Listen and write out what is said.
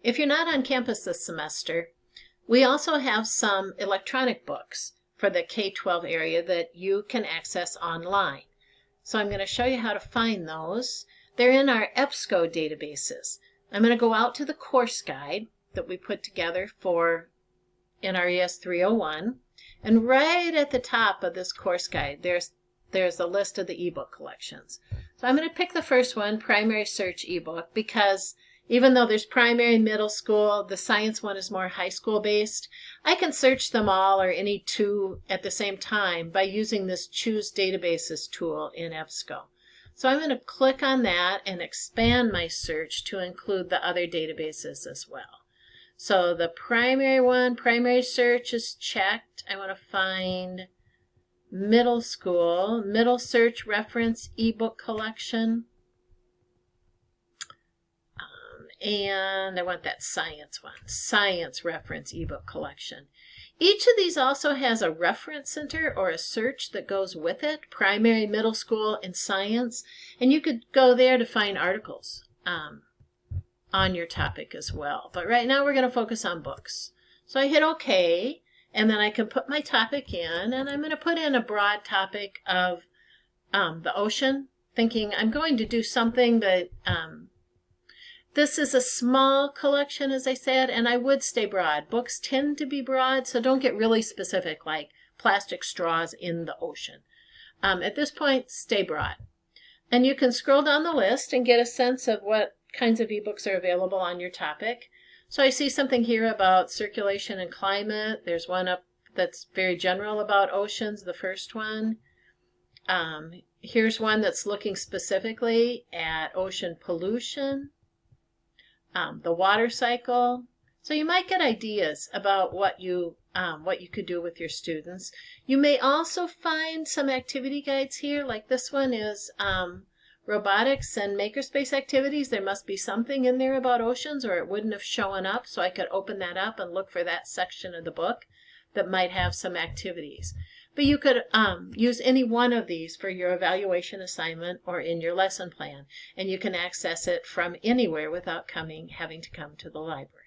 If you're not on campus this semester, we also have some electronic books for the K-12 area that you can access online. So I'm going to show you how to find those. They're in our Ebsco databases. I'm going to go out to the course guide that we put together for NRES 301, and right at the top of this course guide there's a list of the ebook collections. So I'm going to pick the first one, Primary Search ebook, because even though there's primary, middle school, the science one is more high school based. I can search them all or any two at the same time by using this Choose Databases tool in Ebsco. So I'm going to click on that and expand my search to include the other databases as well. So the primary one, primary search is checked. I want to find middle school, middle search reference ebook collection. And I want that science one, science reference ebook collection. Each of these also has a reference center or a search that goes with it, primary, middle school, and science. And you could go there to find articles on your topic as well. But right now we're going to focus on books. So I hit OK, and then I can put my topic in, and I'm going to put in a broad topic of the ocean, thinking I'm going to do something that this is a small collection, as I said, and I would stay broad. Books tend to be broad, so don't get really specific, like plastic straws in the ocean. At this point, stay broad. And you can scroll down the list and get a sense of what kinds of ebooks are available on your topic. So I see something here about circulation and climate. There's one up that's very general about oceans, the first one. Here's one that's looking specifically at ocean pollution. The water cycle. So you might get ideas about what you could do with your students. You may also find some activity guides here, like this one is robotics and makerspace activities. There must be something in there about oceans or it wouldn't have shown up, so I could open that up and look for that section of the book that might have some activities. But you could use any one of these for your evaluation assignment or in your lesson plan, and you can access it from anywhere without having to come to the library.